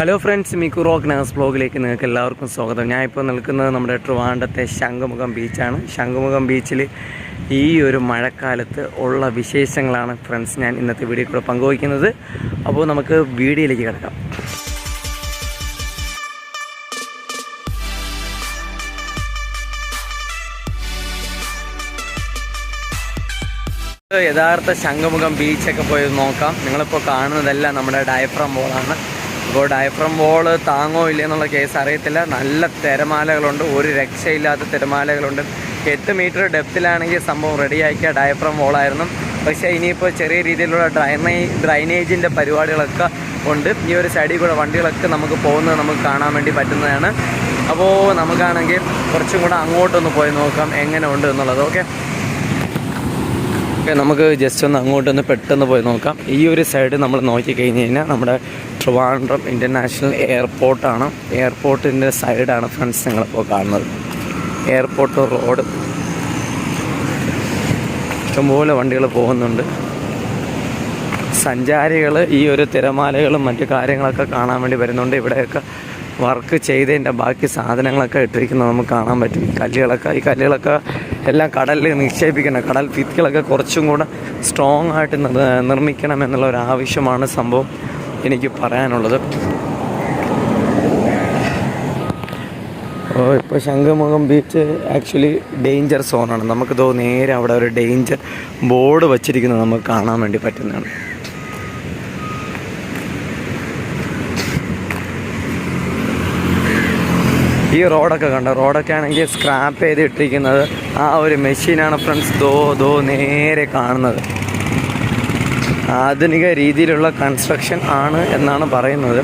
Hello friends, മിക്കു rock nurse ബ്ലോഗിലേക്ക് നിങ്ങൾക്ക് എല്ലാവർക്കും സ്വാഗതം. ഞാൻ ഇപ്പോൾ നിൽക്കുന്നത് നമ്മുടെ ട്രിവാൻഡ്രത്തെ ശംഖുമുഖം ബീച്ചാണ്. ശംഖുമുഖം ബീച്ചിൽ ഈ ഒരു മഴക്കാലത്ത് ഉള്ള വിശേഷങ്ങളാണ് ഫ്രണ്ട്സ് ഞാൻ ഇന്നത്തെ വീഡിയോ കൂടെ പങ്കുവയ്ക്കുന്നത്. അപ്പോൾ നമുക്ക് വീഡിയോയിലേക്ക് കിടക്കാം. യഥാർത്ഥ ശംഖുമുഖം ബീച്ചൊക്കെ പോയി നോക്കാം. നിങ്ങളിപ്പോൾ കാണുന്നതെല്ലാം നമ്മുടെ ഡയഫ്രം ബോളാണ്. അപ്പോൾ ഡയഫ്രം ബോൾ താങ്ങോ ഇല്ല എന്നുള്ള കേസ് അറിയത്തില്ല. നല്ല തിരമാലകളുണ്ട്, ഒരു രക്ഷയില്ലാത്ത തിരമാലകളുണ്ട്. 8 മീറ്റർ ഡെപ്തിലാണെങ്കിൽ സംഭവം റെഡിയാക്കിയ ഡയഫ്രം ബോളായിരുന്നു. പക്ഷേ ഇനിയിപ്പോൾ ചെറിയ രീതിയിലുള്ള ഡ്രൈനേജിൻ്റെ പരിപാടികളൊക്കെ ഉണ്ട്. ഈ ഒരു സൈഡിൽ കൂടെ വണ്ടികളൊക്കെ നമുക്ക് പോകുന്നത് നമുക്ക് കാണാൻ വേണ്ടി പറ്റുന്നതാണ്. അപ്പോൾ നമുക്കാണെങ്കിൽ കുറച്ചും കൂടെ അങ്ങോട്ടൊന്ന് പോയി നോക്കാം എങ്ങനെ ഉണ്ട് എന്നുള്ളത്. ഓക്കെ, നമുക്ക് ജസ്റ്റ് ഒന്ന് അങ്ങോട്ടൊന്ന് പെട്ടെന്ന് പോയി നോക്കാം. ഈ ഒരു സൈഡ് നമ്മൾ നോക്കിക്കഴിഞ്ഞ് കഴിഞ്ഞാൽ നമ്മുടെ ട്രിവാൻഡ്രം ഇൻ്റർനാഷണൽ എയർപോർട്ടാണ്. എയർപോർട്ടിൻ്റെ സൈഡാണ് ഫ്രണ്ട്സ് നിങ്ങളിപ്പോൾ കാണുന്നത്. എയർപോർട്ട് റോഡ് ഇഷ്ടംപോലെ വണ്ടികൾ പോകുന്നുണ്ട്. സഞ്ചാരികൾ ഈ ഒരു തിരമാലകളും മറ്റു കാര്യങ്ങളൊക്കെ കാണാൻ വേണ്ടി വരുന്നുണ്ട്. ഇവിടെയൊക്കെ വർക്ക് ചെയ്തതിൻ്റെ ബാക്കി സാധനങ്ങളൊക്കെ ഇട്ടിരിക്കുന്നത് നമുക്ക് കാണാൻ പറ്റും. ഈ കല്ലുകളൊക്കെ എല്ലാം കടലിൽ നിക്ഷേപിക്കണം. കടൽ ഭിത്തികളൊക്കെ കുറച്ചും കൂടെ സ്ട്രോങ് ആയിട്ട് നിർമ്മിക്കണം എന്നുള്ള ഒരു ആവശ്യമാണ് സംഭവം എനിക്ക് പറയാനുള്ളത്. ഇപ്പോൾ ശംഖുമുഖം ബീച്ച് ആക്ച്വലി ഡേഞ്ചർ സോണാണ്. നമുക്കിതോ നേരെ അവിടെ ഒരു ഡേഞ്ചർ ബോർഡ് വച്ചിരിക്കുന്നത് നമുക്ക് കാണാൻ വേണ്ടി പറ്റുന്നതാണ്. ഈ റോഡൊക്കെ കണ്ടോ, റോഡൊക്കെ ആണെങ്കിൽ സ്ക്രാപ്പ് ചെയ്ത് ഇട്ടിരിക്കുന്നത് ആ ഒരു മെഷീനാണ് ഫ്രണ്ട്സ്. ദോ നേരെ കാണുന്നത് ആധുനിക രീതിയിലുള്ള കൺസ്ട്രക്ഷൻ ആണ് എന്നാണ് പറയുന്നത്.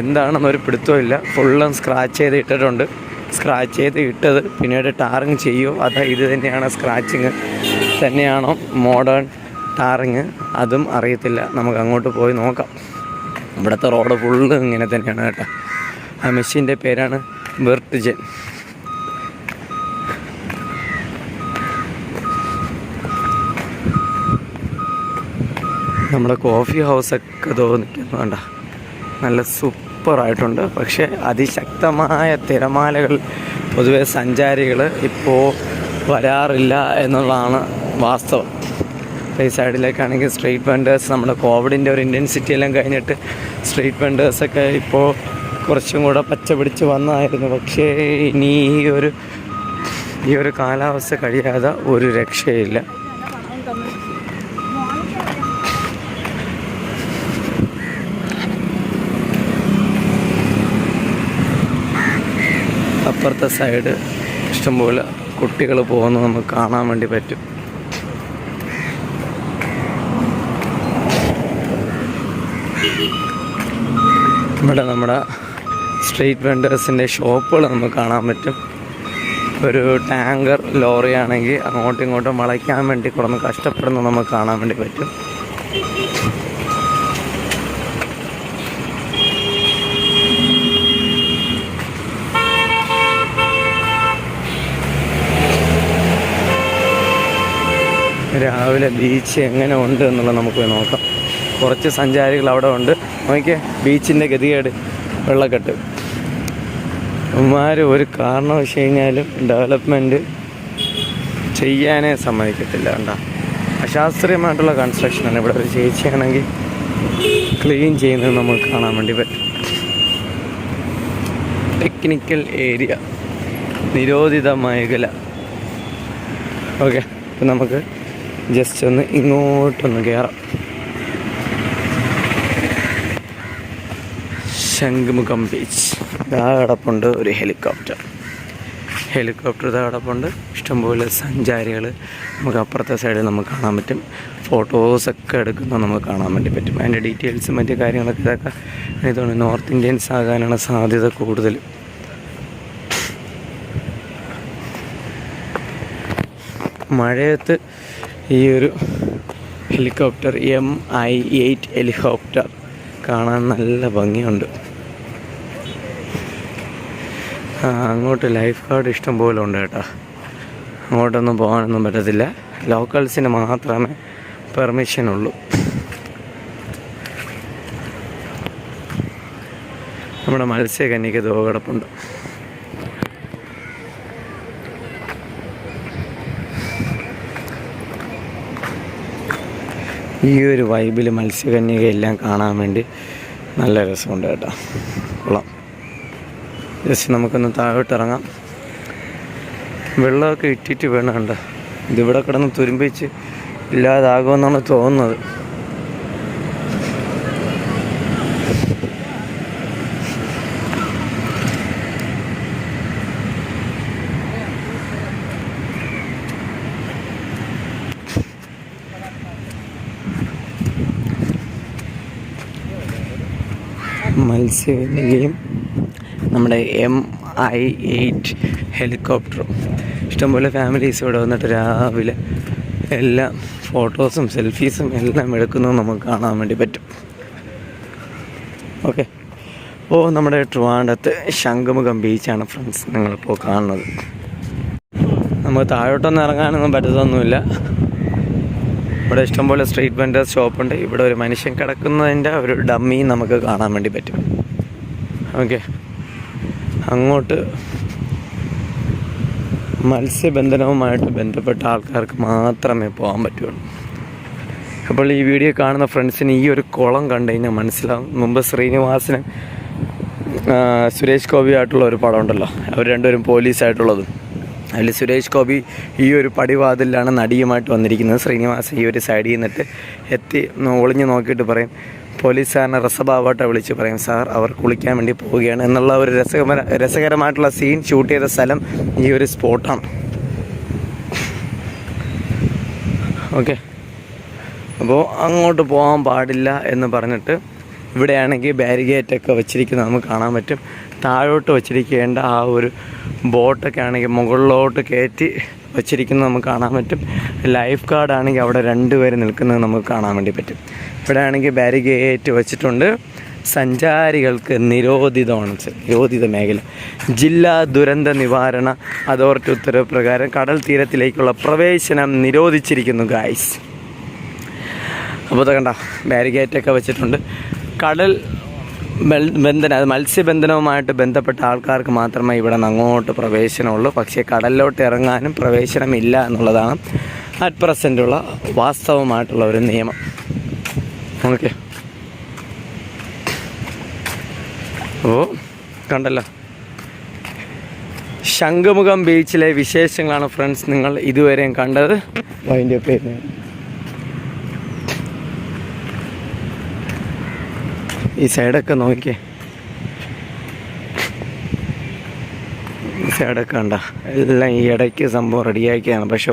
എന്താണെന്നൊരു പിടുത്തമില്ല. ഫുള്ളും സ്ക്രാച്ച് ചെയ്ത് ഇട്ടിട്ടുണ്ട്. സ്ക്രാച്ച് ചെയ്ത് ഇട്ടത് പിന്നീട് ടാറിങ് ചെയ്യുമോ അതോ ഇത് തന്നെയാണ് സ്ക്രാച്ചിങ് തന്നെയാണോ മോഡേൺ ടാറിങ്, അതും അറിയത്തില്ല. നമുക്ക് അങ്ങോട്ട് പോയി നോക്കാം. ഇവിടുത്തെ റോഡ് ഫുള്ള് ഇങ്ങനെ തന്നെയാണ് കേട്ടോ. ആ മെഷീൻ്റെ പേരാണ് വെർട്ടിജൻ. നമ്മുടെ കോഫി ഹൗസൊക്കെ തോന്നിക്കുന്നുണ്ട, നല്ല സൂപ്പറായിട്ടുണ്ട്. പക്ഷേ അതിശക്തമായ തിരമാലകൾ പൊതുവെ സഞ്ചാരികൾ ഇപ്പോൾ വരാറില്ല എന്നുള്ളതാണ് വാസ്തവം. ഈ സൈഡിലേക്കാണെങ്കിൽ സ്ട്രീറ്റ് വെൻഡേഴ്സ്, നമ്മുടെ കോവിഡിൻ്റെ ഒരു ഇൻറ്റൻസിറ്റി എല്ലാം കഴിഞ്ഞിട്ട് സ്ട്രീറ്റ് വെൻഡേഴ്സൊക്കെ ഇപ്പോൾ കുറച്ചും കൂടെ പച്ച പിടിച്ച് വന്നായിരുന്നു. പക്ഷേ ഇനി ഈ ഒരു കാലാവസ്ഥ കഴിയാതെ ഒരു രക്ഷയില്ല. അപ്പുറത്തെ സൈഡ് ഇഷ്ടംപോലെ കുട്ടികൾ പോകുന്നത് നമുക്ക് കാണാൻ വേണ്ടി പറ്റും. ഇവിടെ നമ്മുടെ സ്ട്രീറ്റ് വെൻഡേഴ്സിൻ്റെ ഷോപ്പുകൾ നമുക്ക് കാണാൻ പറ്റും. ഒരു ടാങ്കർ ലോറിയാണെങ്കിൽ അങ്ങോട്ടും ഇങ്ങോട്ടും വളയ്ക്കാൻ വേണ്ടി കുറന്ന് കഷ്ടപ്പെടുന്നത് നമുക്ക് കാണാൻ വേണ്ടി പറ്റും. രാവിലെ ബീച്ച് എങ്ങനെ ഉണ്ട് എന്നുള്ളത് നമുക്ക് നോക്കാം. കുറച്ച് സഞ്ചാരികൾ അവിടെ ഉണ്ട്. നോക്കിയേ, ബീച്ചിൻ്റെ ഗതികേട്, വെള്ളക്കെട്ട്. ഇവന്മാർ ഒരു കാരണവശാൽ കഴിഞ്ഞാലും ഡെവലപ്മെൻറ്റ് ചെയ്യാനേ സമ്മതിക്കത്തില്ല. കണ്ട, അശാസ്ത്രീയമായിട്ടുള്ള കൺസ്ട്രക്ഷനാണ്. ഇവിടെ ഒരു ചേച്ചിയാണെങ്കിൽ ക്ലീൻ ചെയ്യുന്നത് നമുക്ക് കാണാൻ വേണ്ടി പറ്റും. ടെക്നിക്കൽ ഏരിയ, നിരോധിത മേഖല. ഓക്കെ, അപ്പം നമുക്ക് ജസ്റ്റ് ഒന്ന് ഇങ്ങോട്ടൊന്ന് കയറാം. ശംഖുമുഖം ബീച്ച്. ഇതാ കിടപ്പുണ്ട് ഒരു ഹെലികോപ്റ്റർ ഇതാ കിടപ്പുണ്ട്. ഇഷ്ടംപോലെ സഞ്ചാരികൾ നമുക്ക് അപ്പുറത്തെ സൈഡിൽ നമുക്ക് കാണാൻ പറ്റും. ഫോട്ടോസൊക്കെ എടുക്കുന്നത് നമുക്ക് കാണാൻ വേണ്ടി പറ്റും. അതിൻ്റെ ഡീറ്റെയിൽസും മറ്റു കാര്യങ്ങളൊക്കെ ഇതൊക്കെ ഇതാണ്. നോർത്ത് ഇന്ത്യൻസ് ആകാനാണ് സാധ്യത കൂടുതൽ. മഴയത്ത് ഈ ഒരു ഹെലികോപ്റ്റർ MI-8 ഹെലികോപ്റ്റർ കാണാൻ നല്ല ഭംഗിയുണ്ട്. അങ്ങോട്ട് ലൈഫ് ഗാർഡ് ഇഷ്ടം പോലെ ഉണ്ട് കേട്ടോ. അങ്ങോട്ടൊന്നും പോകാനൊന്നും പറ്റത്തില്ല. ലോക്കൽസിന് മാത്രമേ പെർമിഷൻ ഉള്ളൂ. നമ്മുടെ മത്സ്യകന്യക ദോ കിടപ്പുണ്ട്. ഈ ഒരു വൈബിൽ മത്സ്യകന്യകയെല്ലാം കാണാൻ വേണ്ടി നല്ല രസമുണ്ട് കേട്ടോ. കൊള്ളാം. ജസ്റ്റ് നമുക്കൊന്ന് താഴോട്ട് ഇറങ്ങാം. വെള്ളമൊക്കെ ഇട്ടിട്ട് വേണം കണ്ട. ഇതിവിടെ കിടന്ന് തുരുമ്പിച്ച് ഇല്ലാതാകുമെന്നാണ് തോന്നുന്നത്. മത്സ്യകന്യകയും നമ്മുടെ MI-8 ഹെലികോപ്റ്ററും ഇഷ്ടംപോലെ ഫാമിലീസ് ഇവിടെ വന്നിട്ട് രാവിലെ എല്ലാം ഫോട്ടോസും സെൽഫീസും എല്ലാം എടുക്കുന്നത് നമുക്ക് കാണാൻ വേണ്ടി പറ്റും. ഓക്കെ, അപ്പോൾ നമ്മുടെ ട്രിവാൻഡ്രത്ത് ശംഖുമുഖം ബീച്ചാണ് ഫ്രണ്ട്സ് നിങ്ങളിപ്പോൾ കാണുന്നത്. നമുക്ക് താഴോട്ടൊന്നും ഇറങ്ങാനൊന്നും പറ്റത്തൊന്നുമില്ല. ഇവിടെ ഇഷ്ടംപോലെ സ്ട്രീറ്റ് വെൻഡേഴ്സ് ഷോപ്പുണ്ട്. ഇവിടെ ഒരു മനുഷ്യൻ കിടക്കുന്നതിൻ്റെ ഒരു ഡമ്മി നമുക്ക് കാണാൻ വേണ്ടി പറ്റും. ഓക്കെ, അങ്ങോട്ട് മത്സ്യബന്ധനവുമായിട്ട് ബന്ധപ്പെട്ട ആൾക്കാർക്ക് മാത്രമേ പോകാൻ പറ്റുള്ളൂ. അപ്പോൾ ഈ വീഡിയോ കാണുന്ന ഫ്രണ്ട്സിന് ഈ ഒരു കുളം കണ്ടു കഴിഞ്ഞാൽ മനസ്സിലാവും. മുമ്പ് ശ്രീനിവാസനും സുരേഷ് ഗോപിയായിട്ടുള്ള ഒരു പടം ഉണ്ടല്ലോ, അവർ രണ്ടുപേരും പോലീസായിട്ടുള്ളതും. അതിൽ സുരേഷ് ഗോപി ഈ ഒരു പടിവാതിലാണ് നടിയുമായിട്ട് വന്നിരിക്കുന്നത്. ശ്രീനിവാസൻ ഈ ഒരു സൈഡിൽ നിന്നിട്ട് എത്തി ഒളിഞ്ഞ് നോക്കിയിട്ട് പറയും, പോലീസുകാരനെ റസഭാവട്ടെ വിളിച്ച് പറയും, സാർ അവർ കുളിക്കാൻ വേണ്ടി പോവുകയാണ് എന്നുള്ള ഒരു രസകരമായിട്ടുള്ള സീൻ ഷൂട്ട് ചെയ്ത സ്ഥലം ഈ ഒരു സ്പോട്ടാണ്. ഓക്കെ, അപ്പോൾ അങ്ങോട്ട് പോകാൻ പാടില്ല എന്ന് പറഞ്ഞിട്ട് ഇവിടെയാണെങ്കിൽ ബാരിഗേറ്റൊക്കെ വെച്ചിരിക്കുന്നത് നമുക്ക് കാണാൻ പറ്റും. താഴോട്ട് വച്ചിരിക്കേണ്ട ആ ഒരു ബോട്ടൊക്കെ ആണെങ്കിൽ മുകളിലോട്ട് കയറ്റി വച്ചിരിക്കുന്നത് നമുക്ക് കാണാൻ പറ്റും. ലൈഫ് ഗാർഡ് ആണെങ്കിൽ അവിടെ 2 പേര് നിൽക്കുന്നത് നമുക്ക് കാണാൻ വേണ്ടി പറ്റും. ഇവിടെ ആണെങ്കിൽ ബാരിഗേറ്റ് വെച്ചിട്ടുണ്ട്. സഞ്ചാരികൾക്ക് നിരോധിത മേഖല. ജില്ലാ ദുരന്ത നിവാരണ അതോറിറ്റി ഉത്തരവ് പ്രകാരം കടൽ തീരത്തിലേക്കുള്ള പ്രവേശനം നിരോധിച്ചിരിക്കുന്നു ഗായ്സ്. അപ്പോൾ കണ്ട ബാരിഗേറ്റൊക്കെ വെച്ചിട്ടുണ്ട്. കടൽ മത്സ്യബന്ധനവുമായിട്ട് ബന്ധപ്പെട്ട ആൾക്കാർക്ക് മാത്രമേ ഇവിടെ നിന്ന് അങ്ങോട്ട് പ്രവേശനമുള്ളൂ. പക്ഷേ കടലിലോട്ട് ഇറങ്ങാനും പ്രവേശനമില്ല എന്നുള്ളതാണ് അറ്റ് പ്രസൻറ്റുള്ള വാസ്തവമായിട്ടുള്ള ഒരു നിയമം. ഓക്കെ, അപ്പോൾ കണ്ടല്ലോ, ശംഖുമുഖം ബീച്ചിലെ വിശേഷങ്ങളാണ് ഫ്രണ്ട്സ് നിങ്ങൾ ഇതുവരെയും കണ്ടത്. അതിൻ്റെ പേര് ഈ സൈഡൊക്കെ നോക്കിയേ, ഈ സൈഡൊക്കെ കണ്ട എല്ലാം ഈ ഇടയ്ക്ക് സംഭവം റെഡിയാക്കിയാണ്. പക്ഷെ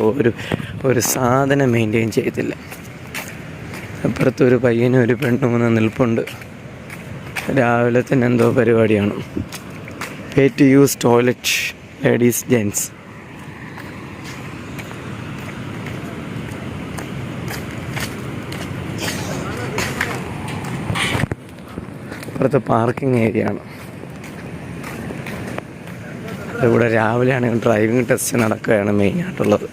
ഒരു സാധനം മെയിൻറ്റെയിൻ ചെയ്തില്ല. അപ്പുറത്തൊരു പയ്യനും ഒരു പെണ്ണും വന്ന് നിൽപ്പുണ്ട്. രാവിലെ തന്നെ എന്തോ പരിപാടിയാണ്. Pay to use toilet ladies gents. അപ്പുറത്ത് പാർക്കിംഗ് ഏരിയ ആണ്. ഇവിടെ രാവിലെയാണെങ്കിൽ ഡ്രൈവിംഗ് ടെസ്റ്റ് നടക്കുകയാണ് മെയിനായിട്ടുള്ളത്.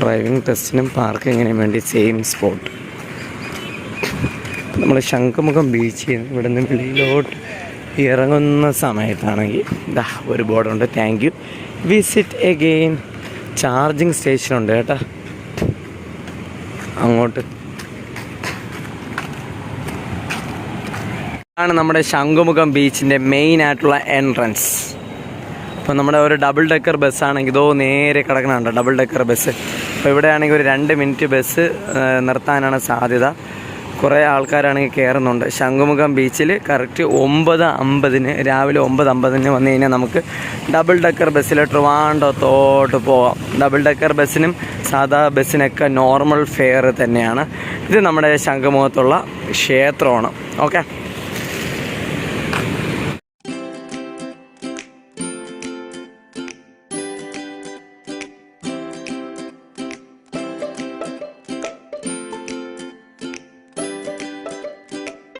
ഡ്രൈവിംഗ് ടെസ്റ്റിനും പാർക്കിങ്ങിനും വേണ്ടി സെയിം സ്പോട്ട്. നമ്മൾ ശംഖുമുഖം ബീച്ചിൽ ഇവിടെ നിന്ന് വെളിയിലോട്ട് ഇറങ്ങുന്ന സമയത്താണെങ്കിൽ ഇതാ ഒരു ബോർഡുണ്ട്, thank you, visit again. Charging സ്റ്റേഷനുണ്ട് കേട്ടോ അങ്ങോട്ട്. ആണ് നമ്മുടെ ശംഖുമുഖം ബീച്ചിൻ്റെ മെയിനായിട്ടുള്ള എൻട്രൻസ്. അപ്പോൾ നമ്മുടെ ഒരു ഡബിൾ ഡെക്കർ ബസ്സാണെങ്കിൽ ഇതോ നേരെ കിടക്കണുണ്ട് ഡബിൾ ഡെക്കർ ബസ്. അപ്പോൾ ഇവിടെ ആണെങ്കിൽ ഒരു 2 മിനിറ്റ് ബസ് നിർത്താനാണ് സാധ്യത. കുറേ ആൾക്കാരാണെങ്കിൽ കയറുന്നുണ്ട്. ശംഖുമുഖം ബീച്ചിൽ കറക്റ്റ് 9:50 രാവിലെ 9:50 വന്നു കഴിഞ്ഞാൽ നമുക്ക് ഡബിൾ ഡെക്കർ ബസ്സിൽ ട്രിവാൻഡ്രത്തോട്ട് പോകാം. ഡബിൾ ഡെക്കർ ബസ്സിനും സാധാ ബസ്സിനൊക്കെ നോർമൽ ഫെയർ തന്നെയാണ്. ഇത് നമ്മുടെ ശംഖുമുഖത്തുള്ള ക്ഷേത്രമാണ്. ഓക്കെ.